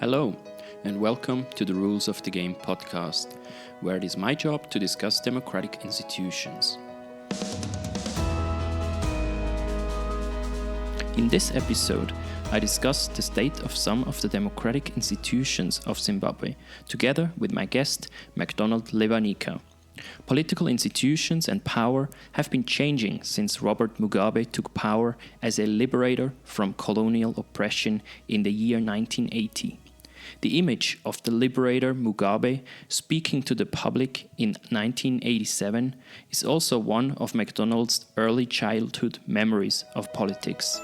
Hello, and welcome to the Rules of the Game podcast, where it is my job to discuss democratic institutions. In this episode, I discuss the state of some of the democratic institutions of Zimbabwe, together with my guest, McDonald Lewanika. Political institutions and power have been changing since Robert Mugabe took power as a liberator from colonial oppression in the year 1980. The image of the liberator Mugabe speaking to the public in 1987 is also one of McDonald's early childhood memories of politics.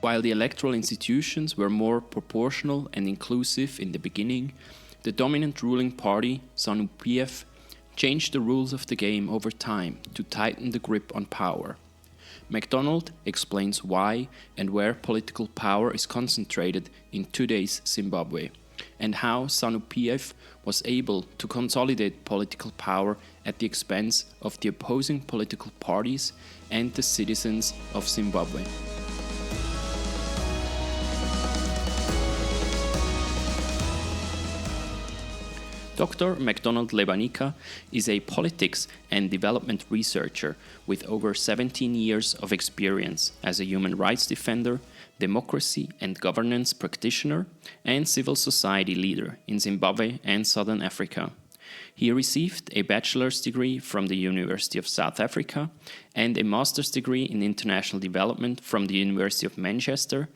While the electoral institutions were more proportional and inclusive in the beginning, the dominant ruling party, ZANU-PF, changed the rules of the game over time to tighten the grip on power. McDonald explains why and where political power is concentrated in today's Zimbabwe, and how ZANU-PF was able to consolidate political power at the expense of the opposing political parties and the citizens of Zimbabwe. Dr. McDonald Lewanika is a politics and development researcher with over 17 years of experience as a human rights defender, democracy and governance practitioner, and civil society leader in Zimbabwe and Southern Africa. He received a bachelor's degree from the University of South Africa and a master's degree in international development from the University of Manchester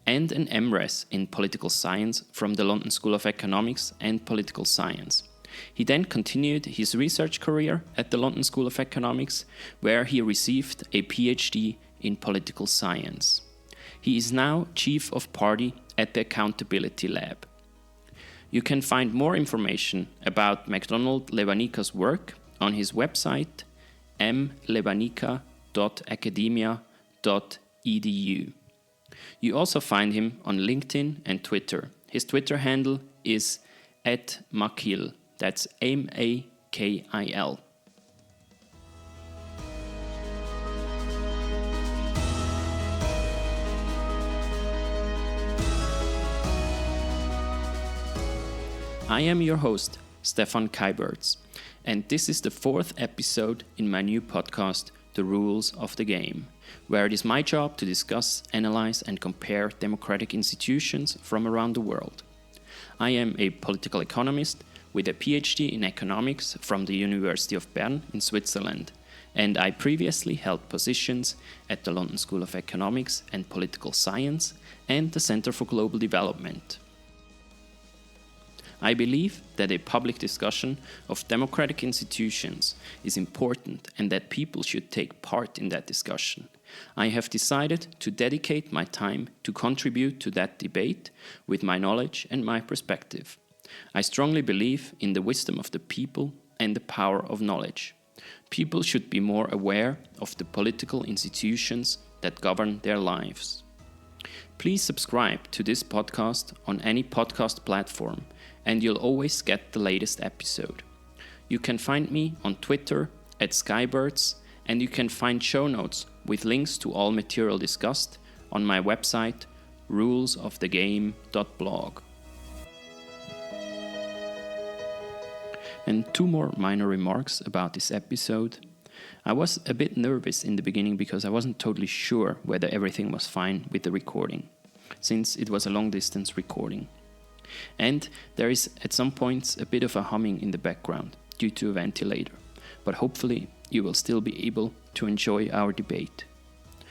and an MRes in political science from the London School of Economics and Political Science. He then continued his research career at the London School of Economics, where he received a PhD in political science. He is now Chief of Party at the Accountability Lab. You can find more information about McDonald Lewanika's work on his website mlewanika.academia.edu. You also find him on LinkedIn and Twitter. His Twitter handle is @Makil, that's Makil. I am your host, Stefan Keiberts, and this is the fourth episode in my new podcast, The Rules of the Game, where it is my job to discuss, analyze, and compare democratic institutions from around the world. I am a political economist with a PhD in economics from the University of Bern in Switzerland, and I previously held positions at the London School of Economics and Political Science and the Center for Global Development. I believe that a public discussion of democratic institutions is important and that people should take part in that discussion. I have decided to dedicate my time to contribute to that debate with my knowledge and my perspective. I strongly believe in the wisdom of the people and the power of knowledge. People should be more aware of the political institutions that govern their lives. Please subscribe to this podcast on any podcast platform, and you'll always get the latest episode. You can find me on Twitter @Skybirds, and you can find show notes with links to all material discussed on my website rulesofthegame.blog. And two more minor remarks about this episode. I was a bit nervous in the beginning because I wasn't totally sure whether everything was fine with the recording, since it was a long-distance recording. And there is at some points a bit of a humming in the background due to a ventilator, but hopefully you will still be able to enjoy our debate.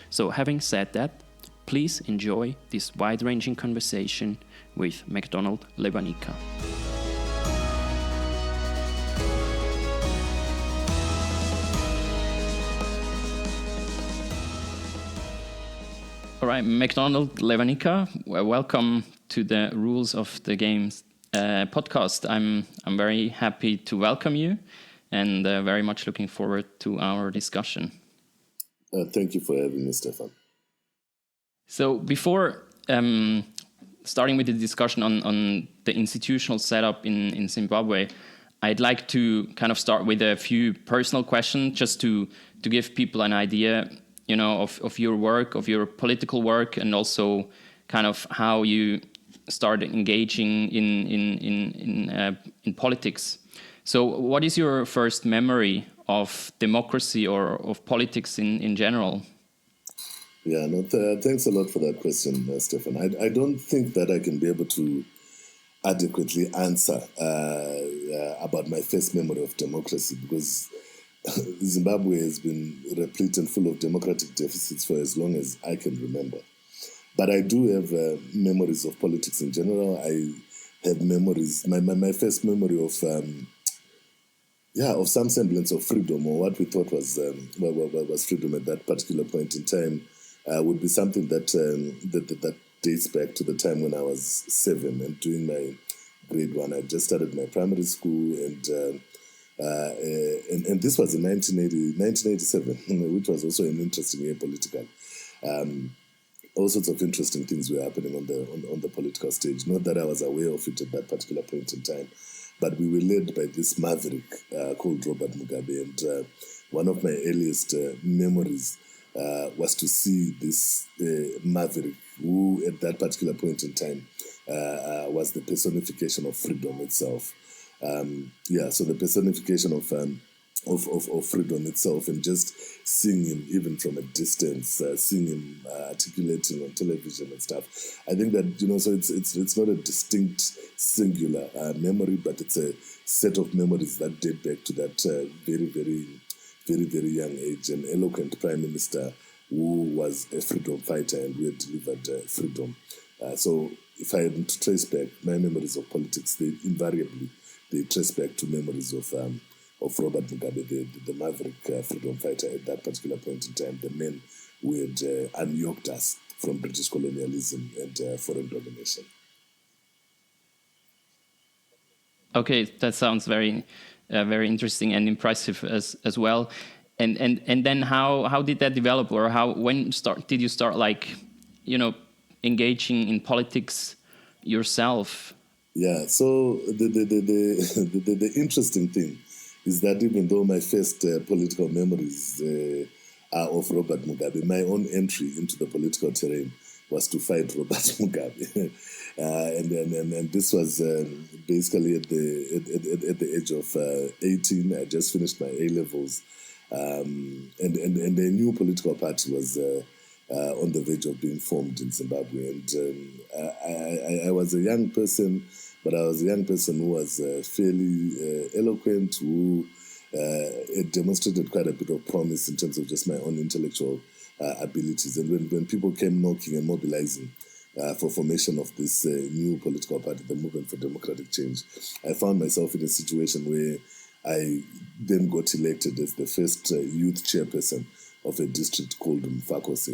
So having said that, please enjoy this wide-ranging conversation with McDonald Lewanika. All right, McDonald Lewanika, welcome to the Rules of the Games podcast. I'm very happy to welcome you and very much looking forward to our discussion. Thank you for having me, Stefan. So before starting with the discussion on the institutional setup in Zimbabwe, I'd like to kind of start with a few personal questions just to give people an idea, of your work, of your political work, and also kind of how you start engaging in politics. So, what is your first memory of democracy or of politics in general? Yeah, no, thanks a lot for that question, Stefan. I don't think that I can be able to adequately answer about my first memory of democracy, because Zimbabwe has been replete and full of democratic deficits for as long as I can remember. But I do have memories of politics in general. I have memories. My first memory of some semblance of freedom, or what we thought was freedom at that particular point in time, would be something that dates back to the time when I was 7 and doing my grade 1. I just started my primary school, and this was in 1987, which was also an interesting year politically. All sorts of interesting things were happening on the political stage. Not that I was aware of it at that particular point in time, but we were led by this maverick called Robert Mugabe. And one of my earliest memories was to see this maverick, who at that particular point in time was the personification of freedom itself. So the personification of freedom itself, and just seeing him even from a distance, seeing him articulating on television and stuff. I think that, so it's not a distinct singular memory, but it's a set of memories that date back to that very, very, very, very young age. An eloquent prime minister who was a freedom fighter and who had delivered freedom. So if I had to trace back my memories of politics, they trace back to memories of Robert Mugabe, the maverick freedom fighter at that particular point in time, the man who had unyoked us from British colonialism and foreign domination. Okay, that sounds very interesting and impressive as well. And then how did that develop, or did you start engaging in politics yourself? Yeah, so the interesting thing is that even though my first political memories are of Robert Mugabe, my own entry into the political terrain was to fight Robert Mugabe. And this was basically at the age of 18. I just finished my A-levels. And a new political party was on the verge of being formed in Zimbabwe. And I was a young person, but I was a young person who was fairly eloquent, who had demonstrated quite a bit of promise in terms of just my own intellectual abilities. And when people came knocking and mobilizing for formation of this new political party, the Movement for Democratic Change, I found myself in a situation where I then got elected as the first youth chairperson of a district called Mfakose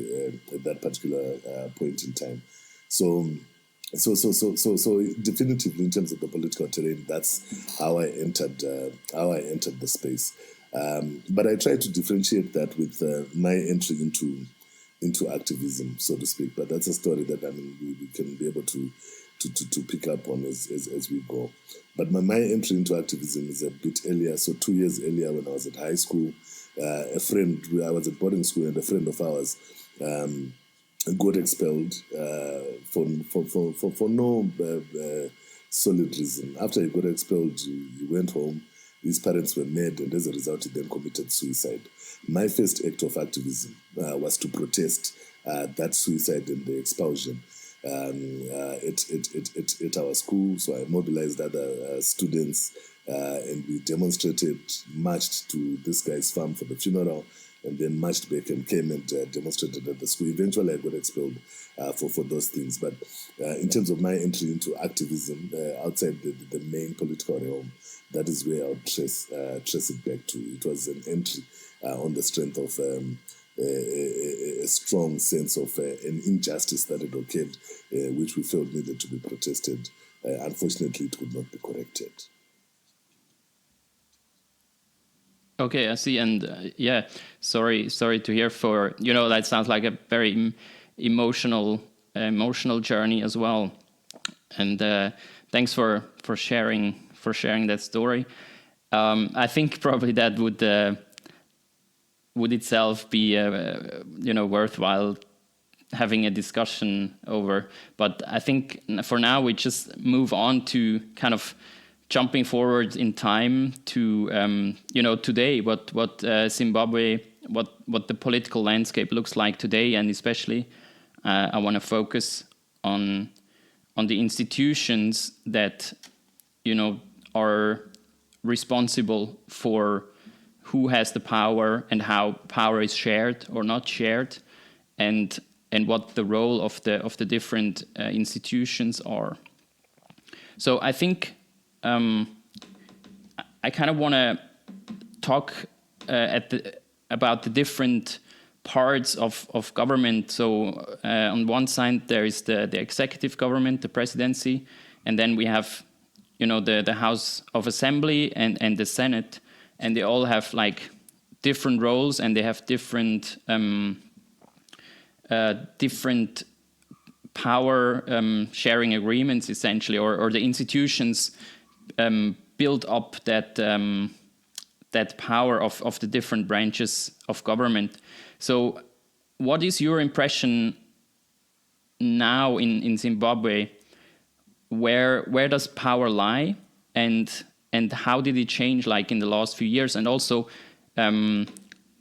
at that particular point in time. So definitively in terms of the political terrain, that's how I entered the space. But I try to differentiate that with my entry into activism, so to speak. But that's a story that we can be able to pick up on as we go. But my entry into activism is a bit earlier. So 2 years earlier, when I was at high school, I was at boarding school, and a friend of ours got expelled for no solid reason. After he got expelled, he went home. His parents were mad, and as a result, he then committed suicide. My first act of activism was to protest that suicide and the expulsion at our school. So I mobilized other students, and we demonstrated, marched to this guy's farm for the funeral, and then marched back and came and demonstrated at the school. Eventually, I got expelled for those things. But in terms of my entry into activism outside the main political realm, that is where I would trace it back to. It was an entry on the strength of a strong sense of an injustice that had occurred, which we felt needed to be protested. Unfortunately, it could not be corrected. Okay, I see. And sorry to hear. That sounds like a very emotional journey as well. And thanks for sharing that story. I think probably that would itself be worthwhile having a discussion over. But I think for now we just move on to kind of jumping forward in time to today, what Zimbabwe, what the political landscape looks like today, and especially I want to focus on the institutions that are responsible for who has the power and how power is shared or not shared, and what the role of the different institutions are. So I think I kind of want to talk about the different parts of government. So on one side there is the executive government, the presidency, and then we have the House of Assembly and the Senate, and they all have like different roles, and they have different power sharing agreements, essentially, or the institutions build up that power of the different branches of government. So what is your impression now in Zimbabwe? Where does power lie, and how did it change like in the last few years? And also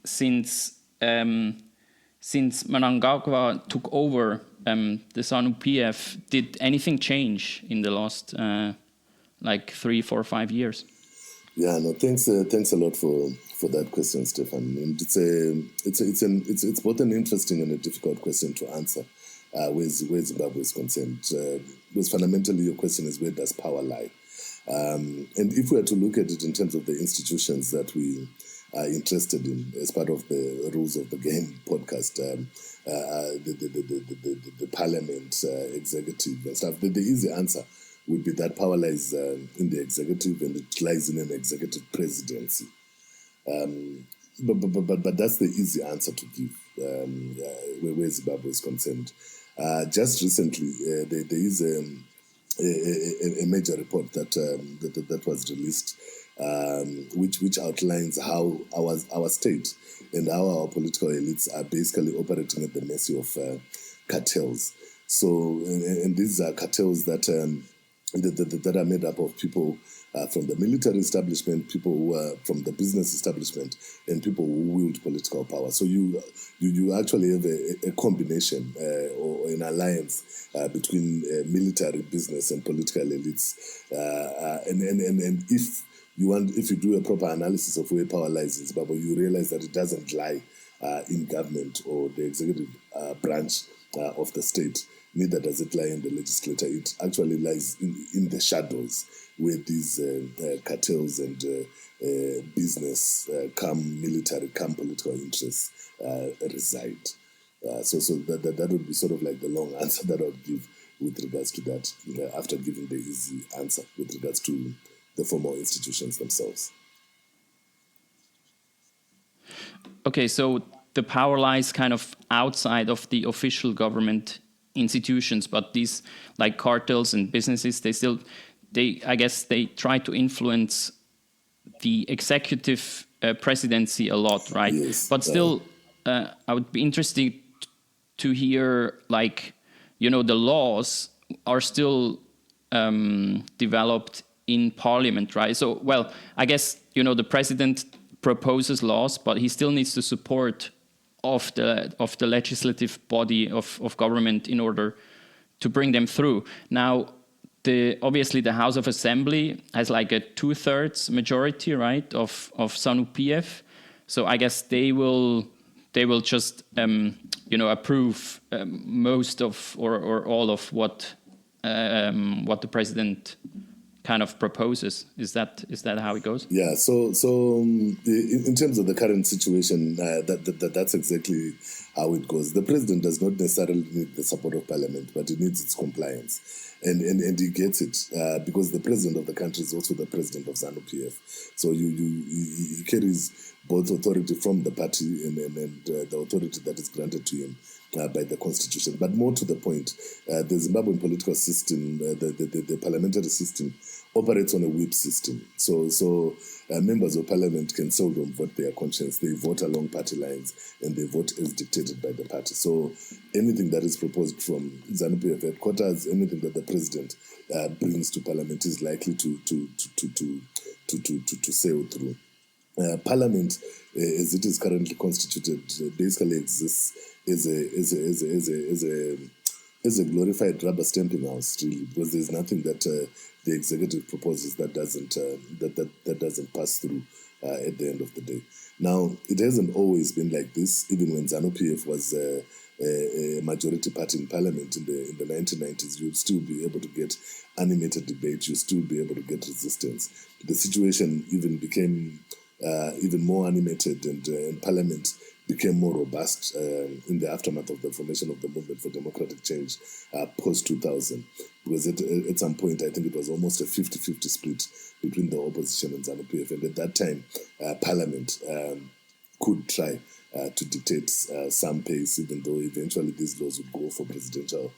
since Mnangagwa took over the ZANU-PF, did anything change in the last 3, 4, 5 years? Yeah, no, thanks a lot for that question, Stefan. And it's both an interesting and a difficult question to answer. Where Zimbabwe is concerned, because fundamentally your question is, where does power lie? And if we are to look at it in terms of the institutions that we are interested in as part of the Rules of the Game podcast, the parliament, executive and stuff, the easy answer would be that power lies in the executive, and it lies in an executive presidency. But that's the easy answer to give where Zimbabwe is concerned. Just recently, there is a major report that was released, which outlines how our state and how our political elites are basically operating at the mercy of cartels. So, and these are cartels that are made up of people from the military establishment, people who are from the business establishment, and people who wield political power. So you actually have a combination or an alliance between military, business, and political elites. And if you do a proper analysis of where power lies in Zimbabwe, you realize that it doesn't lie in government or the executive branch of the state. Neither does it lie in the legislature. It actually lies in the shadows, where these cartels and business, come military, come political interests reside. So that would be sort of like the long answer that I would give with regards to that, after giving the easy answer with regards to the formal institutions themselves. Okay, so the power lies kind of outside of the official government institutions, but these like cartels and businesses, I guess they try to influence the executive presidency a lot, right? Yes. But still, I would be interested to hear, the laws are still developed in parliament, right? So, well, I guess, the president proposes laws, but he still needs the support of the legislative body of government in order to bring them through. Now, obviously the House of Assembly has like a 2/3 majority, right, of ZANU-PF. So I guess they will just approve most of or all of what the president kind of proposes. Is that how it goes? Yeah. So in terms of the current situation, that's exactly how it goes. The president does not necessarily need the support of parliament, but he needs its compliance, and he gets it because the president of the country is also the president of ZANU-PF. So he carries both authority from the party and the authority that is granted to him by the constitution. But more to the point, the Zimbabwean political system, the parliamentary system, operates on a whip system. So members of parliament can seldom vote their conscience. They vote along party lines, and they vote as dictated by the party. So anything that is proposed from ZANU-PF headquarters, anything that the president brings to parliament is likely to sail through. Parliament, as it is currently constituted, basically exists as a glorified rubber stamping house, really, because there's nothing that the executive proposes that doesn't pass through at the end of the day. Now, it hasn't always been like this. Even when ZANU-PF was a majority party in parliament in the 1990s, you'd still be able to get animated debate. You'd still be able to get resistance. The situation even became even more animated, and parliament became more robust in the aftermath of the formation of the Movement for Democratic Change post-2000. Because at some point, I think it was almost a 50-50 split between the opposition and ZANU-PF. And at that time, Parliament could try to dictate some pace, even though eventually these laws would go for presidential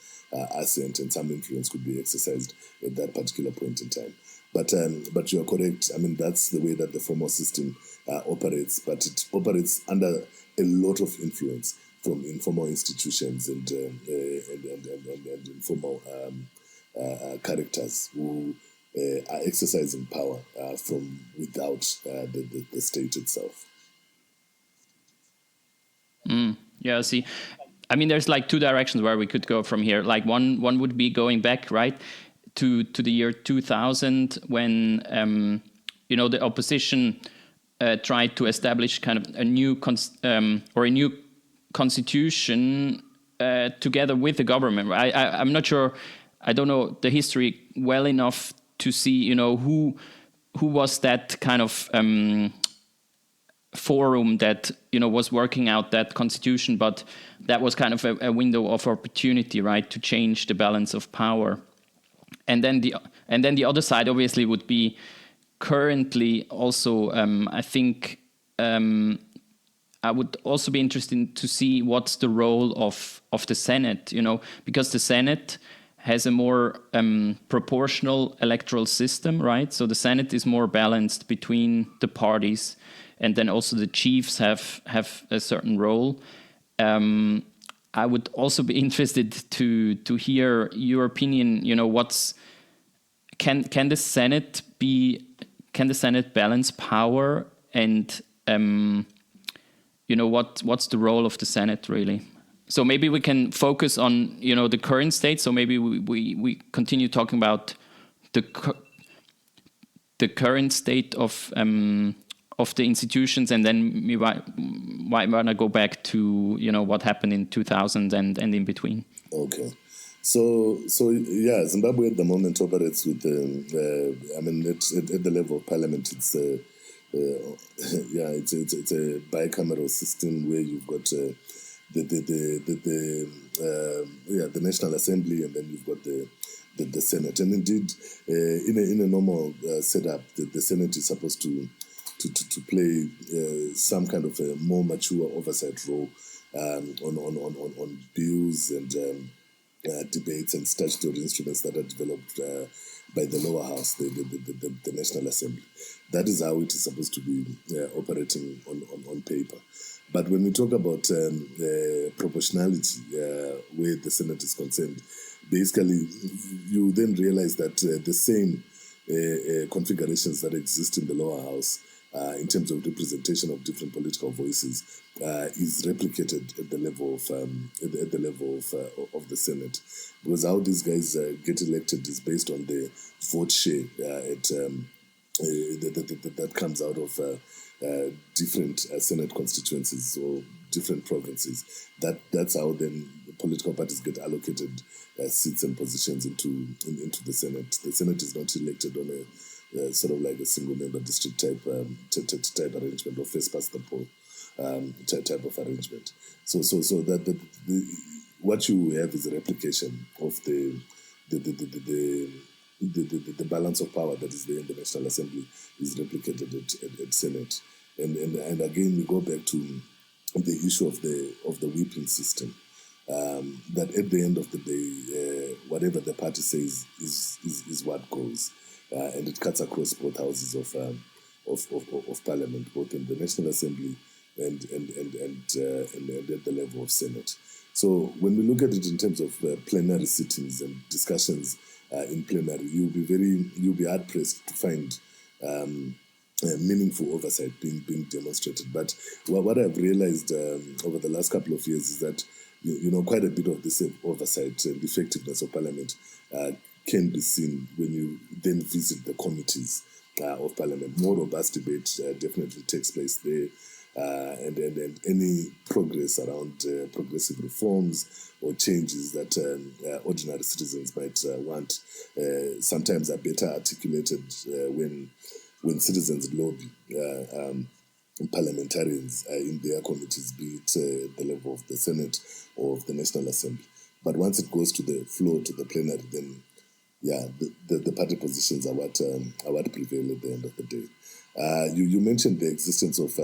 assent and some influence could be exercised at that particular point in time. But you are correct. I mean, that's the way that the formal system operates, but it operates under a lot of influence from informal institutions and informal characters who are exercising power from without the state itself. Yeah, see, I mean, there's like two directions where we could go from here. Like one would be going back, right, to the year 2000 when the opposition tried to establish kind of a new constitution together with the government. I'm not sure. I don't know the history well enough to see, who was that kind of forum that was working out that constitution, but that was kind of a window of opportunity, right, to change the balance of power. And then the other side obviously would be currently also, I think I would also be interested to see what's the role of the Senate, because the Senate has a more proportional electoral system, right? So the Senate is more balanced between the parties, and then also the chiefs have a certain role. I would also be interested to hear your opinion. Can the Senate balance power, and what's the role of the Senate really? So maybe we can focus on the current state. So maybe we continue talking about the current state of the institutions, and then we might want to go back to what happened in 2000 and in between. Okay. So yeah, Zimbabwe at the moment operates with at the level of parliament. It's it's a bicameral system where you've got the National Assembly, and then you've got the Senate. And indeed, in a normal setup, the Senate is supposed to play some kind of a more mature oversight role on bills and debates and statutory instruments that are developed by the lower house, the National Assembly. That is how it is supposed to be operating on paper. But when we talk about proportionality, where the Senate is concerned, basically you then realize that the same configurations that exist in the lower house in terms of representation of different political voices is replicated at the level of the Senate, because how these guys get elected is based on the vote share that comes out of different Senate constituencies or different provinces. That's how then political parties get allocated seats and positions into the Senate. The Senate is not elected on a sort of like a single member district type arrangement or first past the poll type of arrangement. So that what you have is a replication of the balance of power that is there in the National Assembly is replicated at Senate. And again, we go back to the issue of the whipping system. That at the end of the day, whatever the party says is what goes, and it cuts across both houses of Parliament, both in the National Assembly and at the level of Senate. So when we look at it in terms of plenary sittings and discussions in plenary, you'll be hard pressed to find meaningful oversight being demonstrated. But what I've realized over the last couple of years is that quite a bit of this oversight and effectiveness of Parliament can be seen when you then visit the committees of Parliament. More robust debate definitely takes place there. And any progress around progressive reforms or changes that ordinary citizens might want sometimes are better articulated when citizens lobby parliamentarians in their committees, be it at the level of the Senate or of the National Assembly. But once it goes to the floor, to the plenary, then the party positions are what prevail at the end of the day. You mentioned the existence of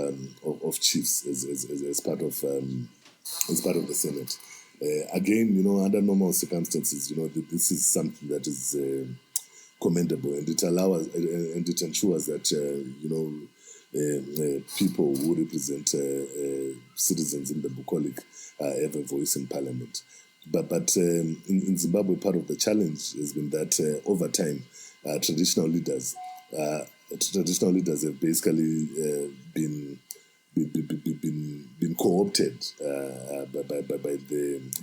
chiefs as part of the Senate. Again, under normal circumstances, this is something that is commendable, and it allows and it ensures that people who represent citizens in the bucolic have a voice in Parliament. But in Zimbabwe, part of the challenge has been that over time, traditional leaders have basically been co-opted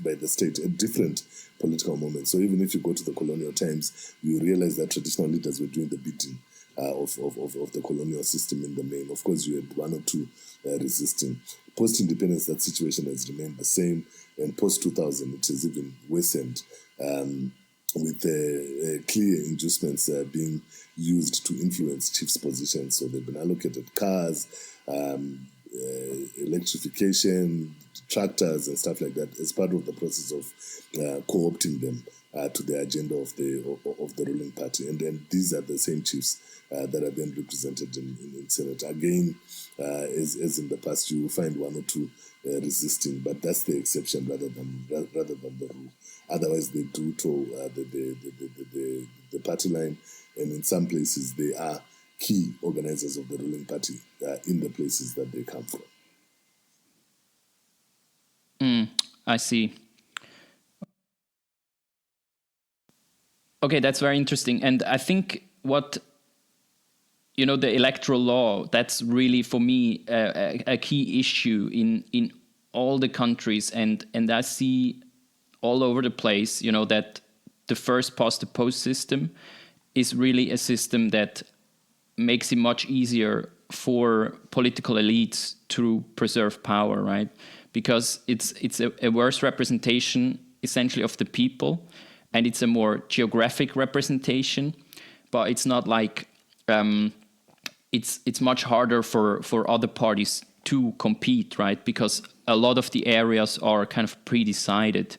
by the state at different political moments. So even if you go to the colonial times, you realize that traditional leaders were doing the beating of the colonial system in the main. Of course, you had one or two resisting. Post-independence, that situation has remained the same, and post-2000, it has even worsened, with clear inducements being used to influence chiefs' positions. So they've been allocated cars, electrification, tractors, and stuff like that as part of the process of co-opting them to the agenda of the ruling party. And these are the same chiefs that are then represented in Senate. Again, as in the past, you will find one or two resisting, but that's the exception rather than the rule. Otherwise, they do toe the party line, and in some places they are key organizers of the ruling party in the places that they come from. I see. Okay, that's very interesting. And I think the electoral law, that's really, for me, a key issue in all the countries. And I see all over the place, that the first past the post system is really a system that makes it much easier for political elites to preserve power, right? Because it's a worse representation, essentially, of the people, and it's a more geographic representation, but it's not like it's much harder for other parties to compete, right? Because a lot of the areas are kind of pre-decided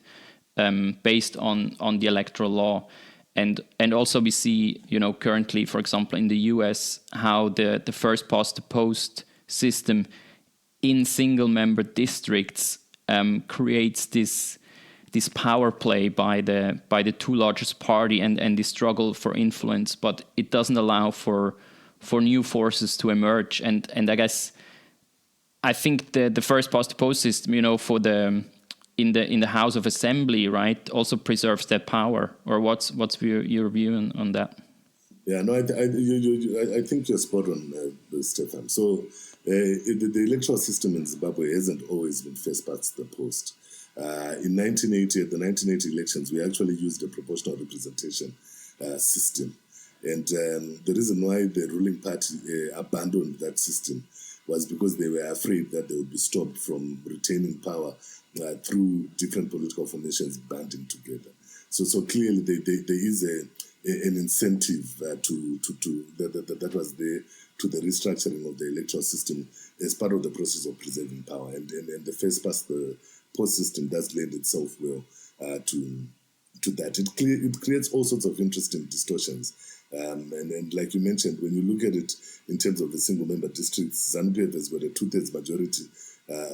based on the electoral law. And also we see, currently, for example, in the US, how the first past the post system in single member districts creates this power play by the two largest party and the struggle for influence, but it doesn't allow for new forces to emerge. And I think the first past the post system, for in the House of Assembly, right, also preserves that power. Or what's your view on that? Yeah, no, I think you're spot on, Stefan. So the electoral system in Zimbabwe hasn't always been first past the post. In 1980, at the 1980 elections, we actually used a proportional representation system. And the reason why the ruling party abandoned that system was because they were afraid that they would be stopped from retaining power through different political formations banding together. So clearly there is an incentive that was there to the restructuring of the electoral system as part of the process of preserving power. And the first past the post system does lend itself well to that. It creates all sorts of interesting distortions. And like you mentioned, when you look at it in terms of the single member districts, ZANU-PF has got a 2/3 majority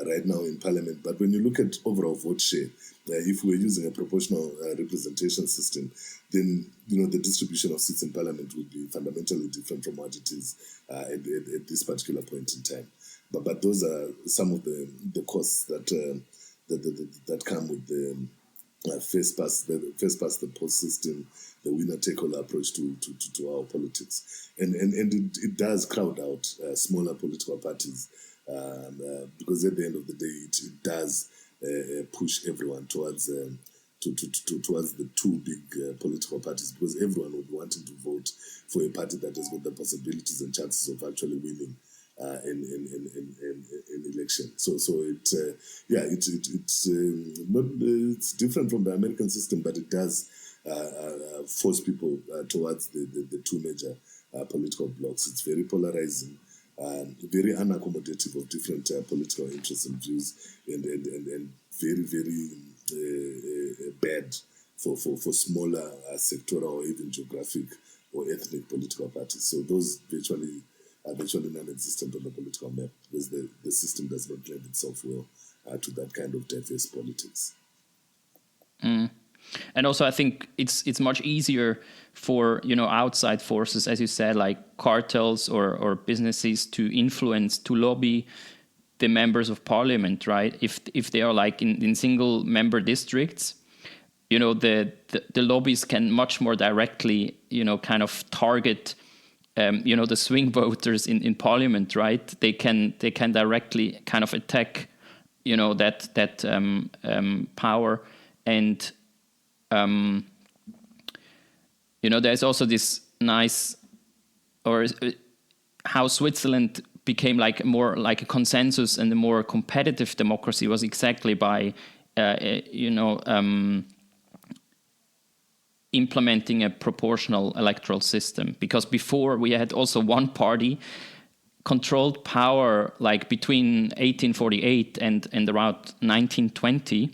right now in Parliament. But when you look at overall vote share, if we're using a proportional representation system, then the distribution of seats in Parliament would be fundamentally different from what it is at this particular point in time. But those are some of the costs that that come with the first past the post system, the winner take all approach to our politics, and it does crowd out smaller political parties, because at the end of the day it does push everyone towards towards the two big political parties, because everyone would be wanting to vote for a party that has got the possibilities and chances of actually winning in election. So it's different from the American system, but it does force people towards the two major political blocs. It's very polarizing, very unaccommodative of different political interests and views, and very bad for smaller sectoral or even geographic or ethnic political parties. So those are virtually non-existent on the political map, because the system does not lend itself well to that kind of diverse politics. And also, I think it's much easier for outside forces, as you said, like cartels or businesses, to influence, to lobby the members of parliament, right? If they are like in single member districts, the lobbies can much more directly kind of target the swing voters in parliament, right? They can directly kind of attack that power. And there's also this nice, or how Switzerland became like more like a consensus and a more competitive democracy was exactly by implementing a proportional electoral system. Because before we had also one party controlled power, like between 1848 and around 1920.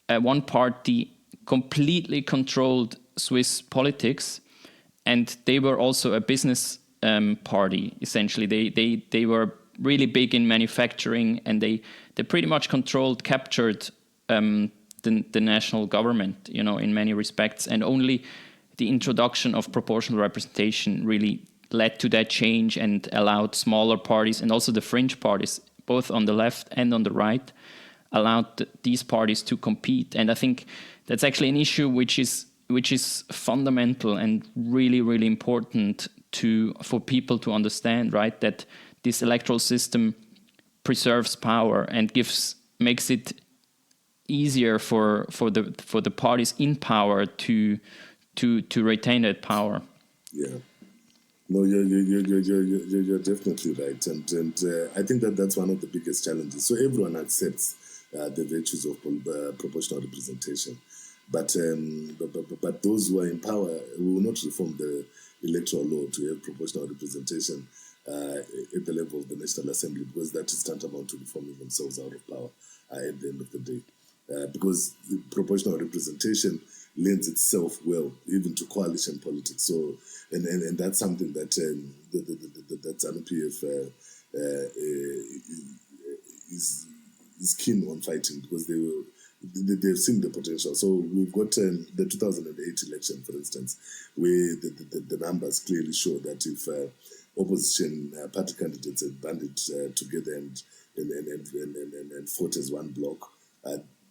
One party completely controlled Swiss politics, and they were also a business party. Essentially, they were really big in manufacturing, and they pretty much captured the national government, in many respects. And only the introduction of proportional representation really led to that change and allowed smaller parties, and also the fringe parties, both on the left and on the right, allowed these parties to compete. And I think that's actually an issue which is fundamental and really, really important for people to understand, right? That this electoral system preserves power and makes it easier for the parties in power to retain that power. Yeah. No, you're definitely right, and I think that's one of the biggest challenges. So everyone accepts the virtues of proportional representation, but those who are in power will not reform the electoral law to have proportional representation at the level of the National Assembly, because that is tantamount to reforming themselves out of power at the end of the day. Because proportional representation lends itself well even to coalition politics. So, and that's something that that ZANU-PF is keen on fighting, because they've seen the potential. So we've got the 2008 election, for instance, where the numbers clearly show that if opposition party candidates had banded together and fought as one bloc,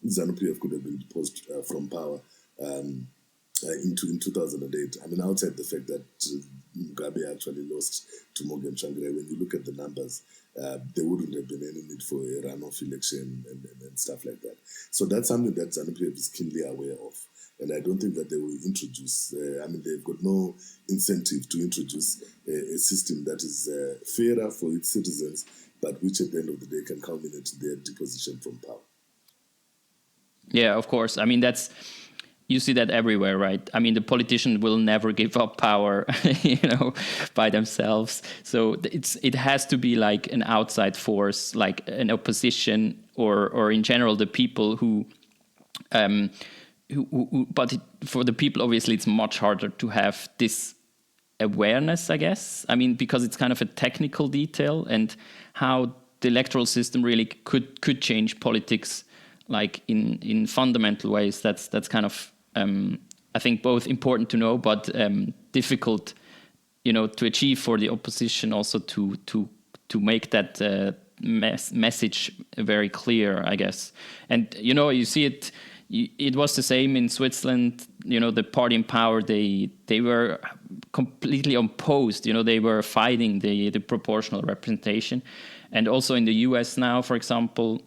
ZANU-PF could have been deposed from power in 2008. I mean, outside the fact that Mugabe actually lost to Morgan Tsvangirai, when you look at the numbers, there wouldn't have been any need for a runoff election and stuff like that. So that's something that ZANU-PF is keenly aware of. And I don't think that they will introduce, they've got no incentive to introduce a system that is fairer for its citizens, but which at the end of the day can culminate their deposition from power. Yeah, of course. I mean, you see that everywhere, right? I mean, the politician will never give up power, by themselves. So it has to be like an outside force, like an opposition, or in general the people who but for the people, obviously, it's much harder to have this awareness, I guess. I mean, because it's kind of a technical detail, and how the electoral system really could change politics, like in fundamental ways. That's kind of I think both important to know, but difficult, to achieve for the opposition, also to make that message very clear, I guess. And, you see it. It was the same in Switzerland. The party in power, they were completely opposed. They were fighting the proportional representation. And also in the US now, for example,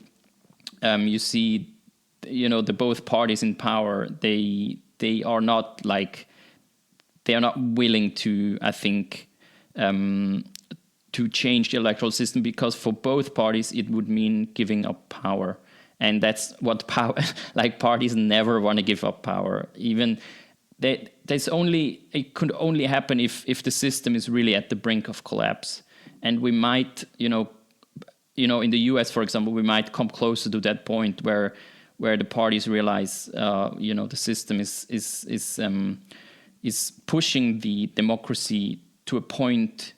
you see, the both parties in power, they are not willing to, I think, to change the electoral system, because for both parties it would mean giving up power. And that's what power, parties never want to give up power. Even it could only happen if the system is really at the brink of collapse. And we might, in the US, for example, we might come closer to that point where the parties realize, the system is pushing the democracy to a point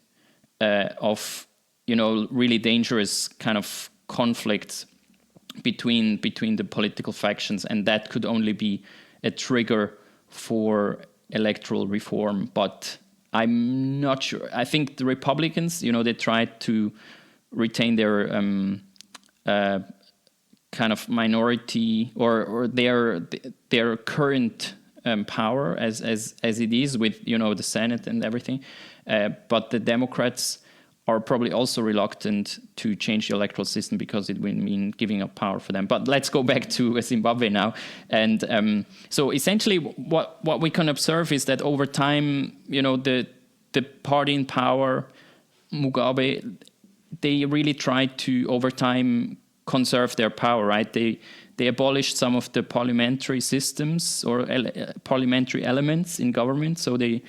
of, really dangerous kind of conflicts between the political factions, and that could only be a trigger for electoral reform. But I'm not sure. I think the Republicans, they tried to retain their kind of minority or their current power as it is with the Senate and everything, but the Democrats are probably also reluctant to change the electoral system because it will mean giving up power for them. But let's go back to Zimbabwe now. And so essentially what we can observe is that over time, the party in power, Mugabe, they really tried to, over time, conserve their power, right? They abolished some of the parliamentary systems or parliamentary elements in government. So they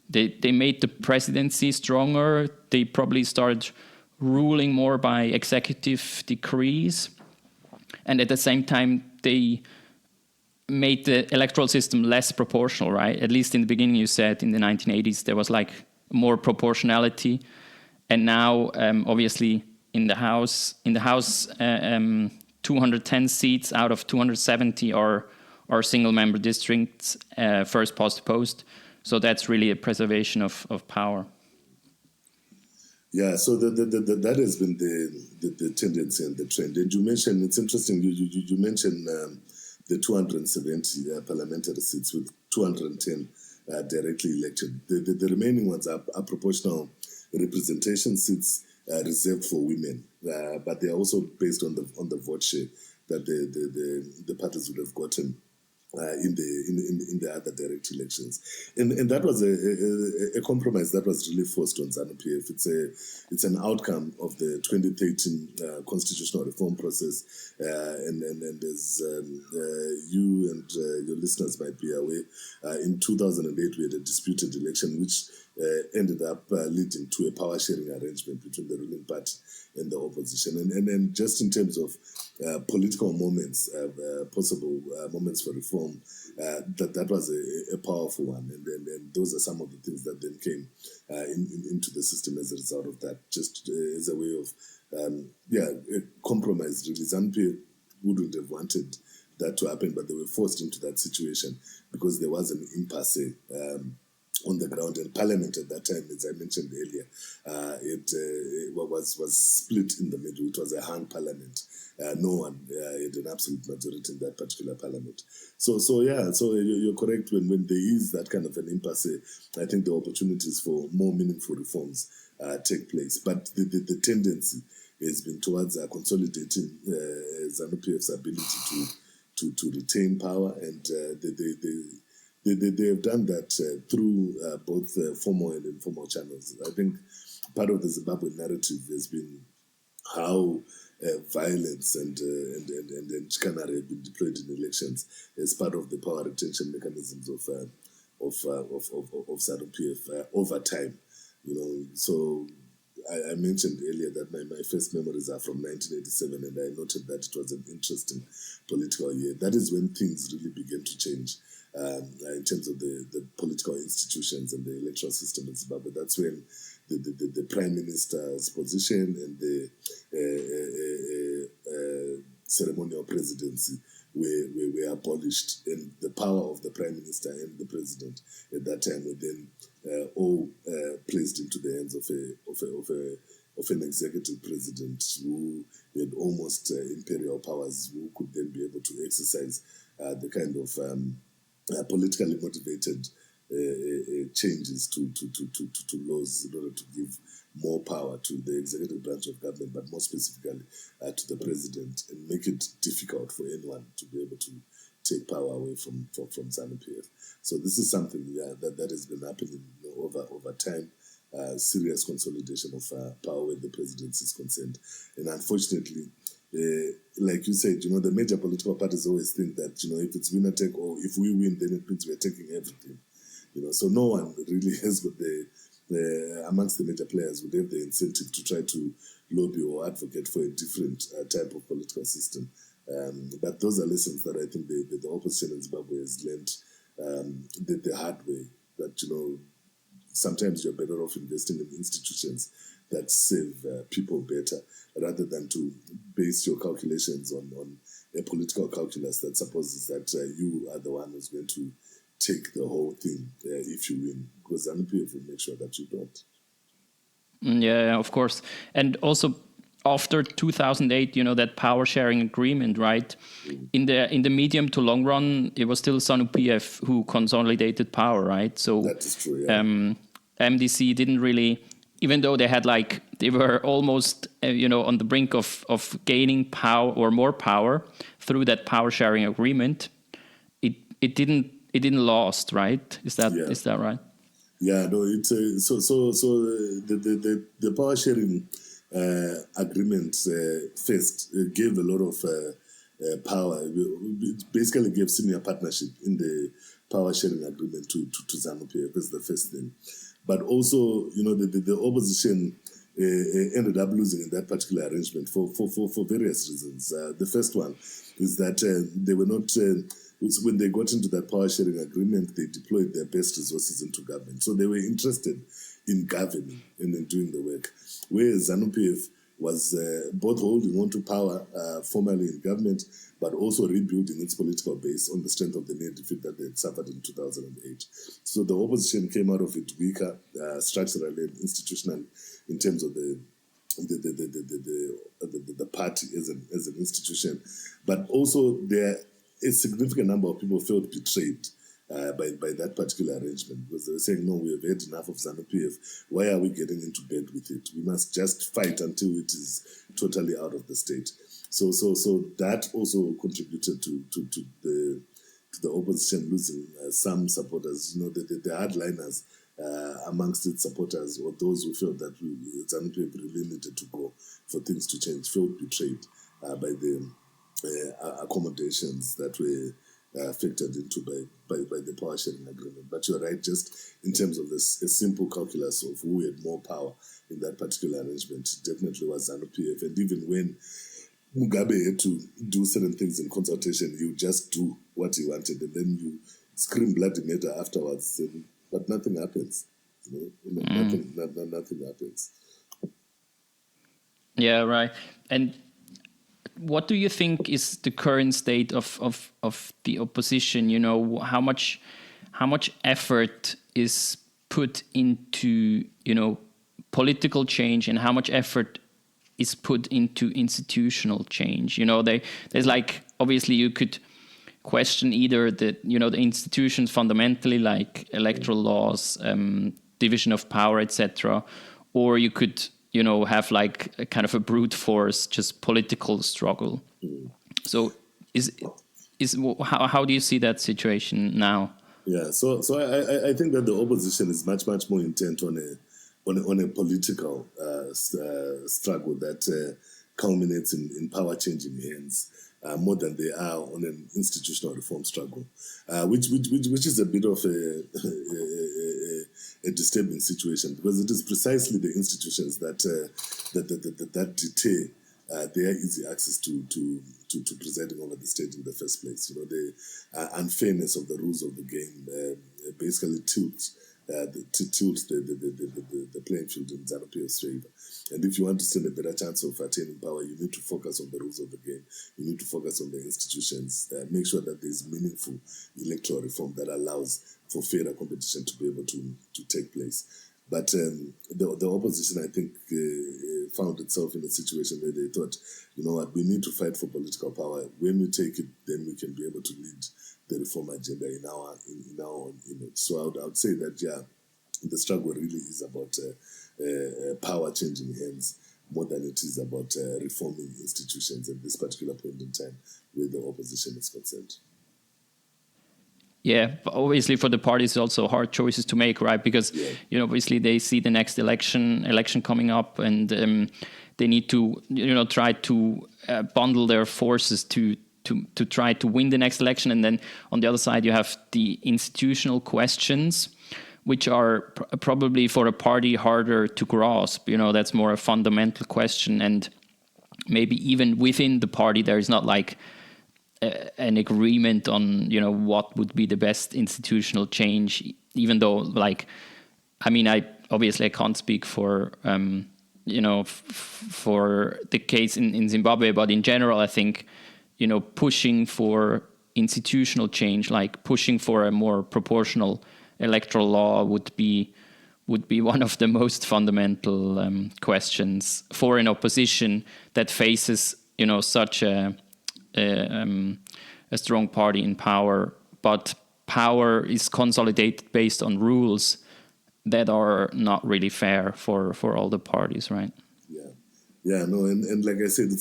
made the presidency stronger. They probably started ruling more by executive decrees. And at the same time, they made the electoral system less proportional, right? At least in the beginning, you said in the 1980s, there was more proportionality. And now, obviously, in the House, 210 seats out of 270 are single-member districts, first past the post. So that's really a preservation of power. Yeah, so that has been the tendency and the trend. And you mentioned, it's interesting, you mentioned the 270 parliamentary seats with 210 directly elected. The remaining ones are proportional representation seats reserved for women, but they are also based on the vote share that the parties would have gotten in the other direct elections, and that was a compromise that was really forced on ZANU-PF. It's an outcome of the 2013 constitutional reform process, and as you and your listeners might be aware, in 2008 we had a disputed election which ended up leading to a power sharing arrangement between the ruling party and the opposition. And just in terms of political moments, possible moments for reform, that was a powerful one. And those are some of the things that then came into the system as a result of that, just as a way of, a compromise, really. ZANU-PF wouldn't have wanted that to happen, but they were forced into that situation because there was an impasse on the ground, and Parliament at that time, as I mentioned earlier, it was split in the middle. It was a hung Parliament. No one had an absolute majority in that particular Parliament. So you're correct. When there is that kind of an impasse, I think the opportunities for more meaningful reforms take place. But the tendency has been towards consolidating ZANU-PF's ability to retain power, and they have done that through both formal and informal channels. I think part of the Zimbabwean narrative has been how violence and chicanery have been deployed in elections as part of the power retention mechanisms of ZANU-PF over time. So I mentioned earlier that my first memories are from 1987, and I noted that it was an interesting political year. That is when things really began to change in terms of the political institutions and the electoral system in Zimbabwe. That's when the Prime Minister's position and the ceremonial presidency were abolished, and the power of the Prime Minister and the President at that time were then all placed into the hands of an executive president who had almost imperial powers, who could then be able to exercise the kind of politically motivated changes to laws in order to give more power to the executive branch of government, but more specifically to the president, and make it difficult for anyone to be able to take power away from ZANU-PF. So this is something that has been happening over time. Serious consolidation of power where the presidency is concerned. And unfortunately, like you said, the major political parties always think that, if it's winner take all, if we win, then it means we're taking everything. So no one really has got amongst the major players would have the incentive to try to lobby or advocate for a different type of political system. But those are lessons that I think the opposition in Zimbabwe has learned the hard way, that, sometimes you're better off investing in institutions that serve people better, rather than to base your calculations on a political calculus that supposes that you are the one who's going to take the whole thing if you win, because ZANU-PF will make sure that you don't. Yeah, of course. And also after 2008, that power sharing agreement, right? In the medium to long run, it was still ZANU-PF who consolidated power, right? So that is true, yeah. MDC didn't really, even though they were almost on the brink of gaining power or more power through that power sharing agreement, it didn't last, right? Is that right? Yeah, no. It's so the power sharing agreement first gave a lot of power. It basically gave senior partnership in the power sharing agreement to ZANU-PF. That's the first thing. But also, the opposition ended up losing in that particular arrangement for various reasons. The first one is that they were not. When they got into that power sharing agreement, they deployed their best resources into government. So they were interested in governing and in doing the work. Whereas ZANU-PF was both holding on to power formally in government, but also rebuilding its political base on the strength of the near defeat that they had suffered in 2008. So the opposition came out of it weaker structurally and institutionally in terms of the party as an institution, but also a significant number of people felt betrayed by that particular arrangement, because they were saying, no, we have had enough of ZANU-PF. Why are we getting into bed with it? We must just fight until it is totally out of the state. So that also contributed to the opposition losing some supporters. The hardliners amongst its supporters, or those who felt that ZANU-PF really needed to go for things to change, felt betrayed by the accommodations that were factored into by the power sharing agreement. But you're right, just in terms of a simple calculus of who had more power in that particular arrangement, definitely was ZANU-PF. And even when Mugabe had to do certain things in consultation, you just do what he wanted, and then you scream bloody murder afterwards, but nothing happens. Nothing happens. Yeah, right. And what do you think is the current state of the opposition? How much effort is put into political change, and how much effort is put into institutional change? There's obviously you could question either the institutions fundamentally, like electoral laws, division of power, etc., or you could have a kind of a brute force, just political struggle. So how do you see that situation now? Yeah, so I think that the opposition is much more intent on a political struggle that culminates in power changing hands, more than they are on an institutional reform struggle, which is a bit of a disturbing situation, because it is precisely the institutions that deter their easy access to presiding over the state in the first place. The unfairness of the rules of the game basically tilts the playing field in ZANU-PF's favor. And if you want to stand a better chance of attaining power, you need to focus on the rules of the game. You need to focus on the institutions. Make sure that there's meaningful electoral reform that allows for fairer competition to be able to take place. But the opposition, I think, found itself in a situation where they thought, you know what, we need to fight for political power. When we take it, then we can be able to lead the reform agenda in our own image. So I would say that, yeah, the struggle really is about power changing hands more than it is about reforming institutions at this particular point in time where the opposition is concerned. Yeah, but obviously for the parties, also hard choices to make, right? Because obviously they see the next election coming up, and they need to try to bundle their forces to try to win the next election. And then on the other side, you have the institutional questions, which are probably for a party harder to grasp. That's more a fundamental question, and maybe even within the party there is not like an agreement on what would be the best institutional change, even though I obviously can't speak for for the case in Zimbabwe, but in general I think pushing for institutional change, like pushing for a more proportional electoral law would be one of the most fundamental questions for an opposition that faces such a strong party in power, but power is consolidated based on rules that are not really fair for all the parties, right? No, and like I said,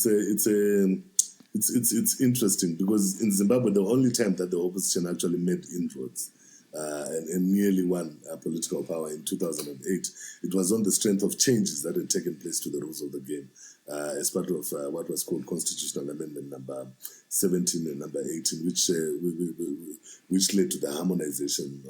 it's interesting because in Zimbabwe, the only time that the opposition actually made inroads and nearly won political power in 2008, it was on the strength of changes that had taken place to the rules of the game as part of what was called Constitutional Amendment number 17 and number 18, which led to the harmonization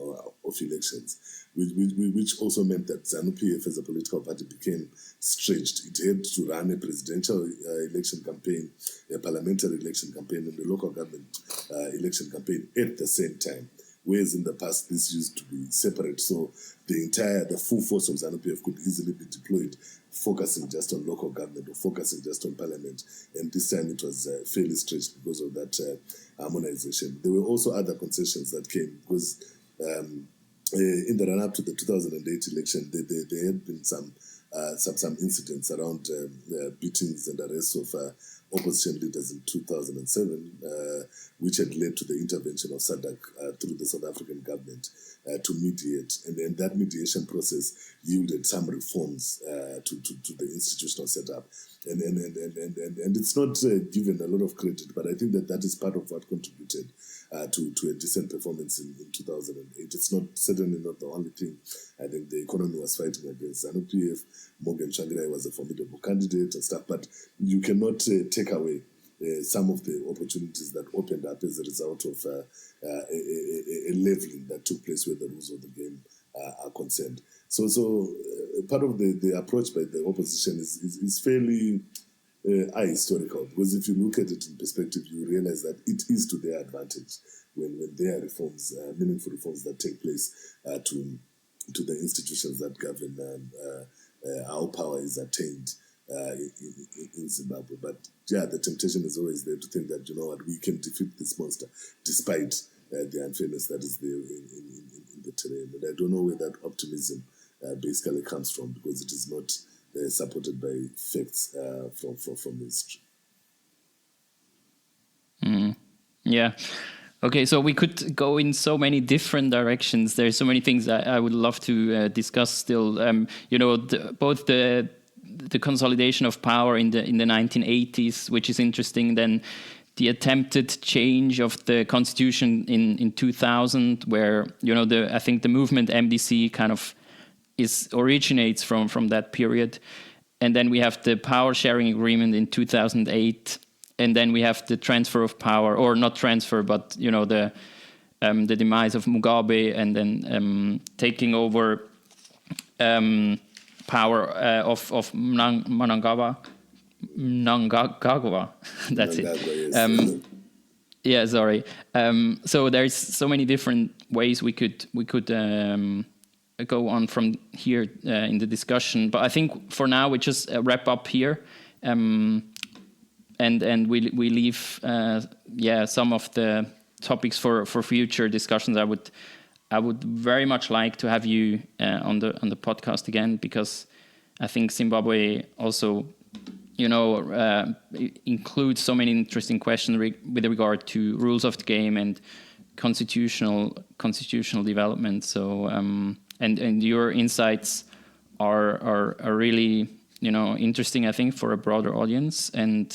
of elections, which also meant that ZANU-PF as a political party became stretched. It had to run a presidential election campaign, a parliamentary election campaign, and the local government election campaign at the same time. Whereas in the past, this used to be separate. So the full force of ZANU-PF could easily be deployed, focusing just on local government or focusing just on parliament. And this time it was fairly stretched because of that harmonization. There were also other concessions that came because in the run-up to the 2008 election, there had been some incidents around beatings and arrests of opposition leaders in 2007, which had led to the intervention of SADC through the South African government to mediate. And then that mediation process yielded some reforms to the institutional setup. And it's not given a lot of credit, but I think that is part of what contributed to a decent performance in 2008. It's certainly not the only thing. I think the economy was fighting against ZANU-PF. Morgan Tsvangirai was a formidable candidate and stuff, but you cannot take away some of the opportunities that opened up as a result of a leveling that took place where the rules of the game are concerned. So part of the approach by the opposition is fairly ahistorical, because if you look at it in perspective, you realize that it is to their advantage when there are reforms, meaningful reforms that take place to the institutions that govern how power is attained in Zimbabwe. But yeah, the temptation is always there to think that, we can defeat this monster despite the unfairness that is there in the terrain. And I don't know where that optimism basically comes from, because it is not supported by facts from history. Yeah. Okay, so we could go in so many different directions. There's so many things I would love to discuss still. Both the consolidation of power in the 1980s, which is interesting. Then the attempted change of the constitution in 2000, where I think the movement MDC kind of originates from that period. And then we have the power sharing agreement in 2008. And then we have the transfer of power, or not transfer, but the demise of Mugabe, and then taking over power of Mnangagwa. That's it. Yes. Sorry. So there's so many different ways we could go on from here in the discussion. But I think for now we just wrap up here. And we leave some of the topics for future discussions. I would very much like to have you on the podcast again, because I think Zimbabwe also, includes so many interesting questions with regard to rules of the game and constitutional development. So and your insights are really interesting, I think, for a broader audience. And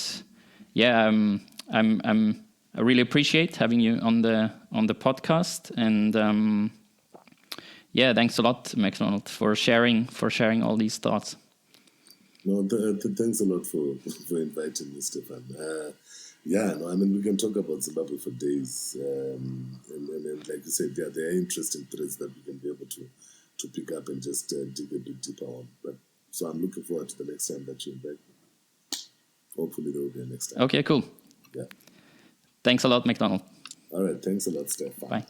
yeah, I really appreciate having you on the podcast. And yeah, thanks a lot, McDonald, for sharing all these thoughts. No, thanks a lot for inviting me, Stefan. We can talk about Zimbabwe for days. And like you said, there are interesting threads that we can be able to pick up and just dig a bit deeper on. So I'm looking forward to the next time that you invite me. Hopefully there will be a next time. Okay, cool. Yeah. Thanks a lot, McDonald. All right. Thanks a lot, Stefan. Bye.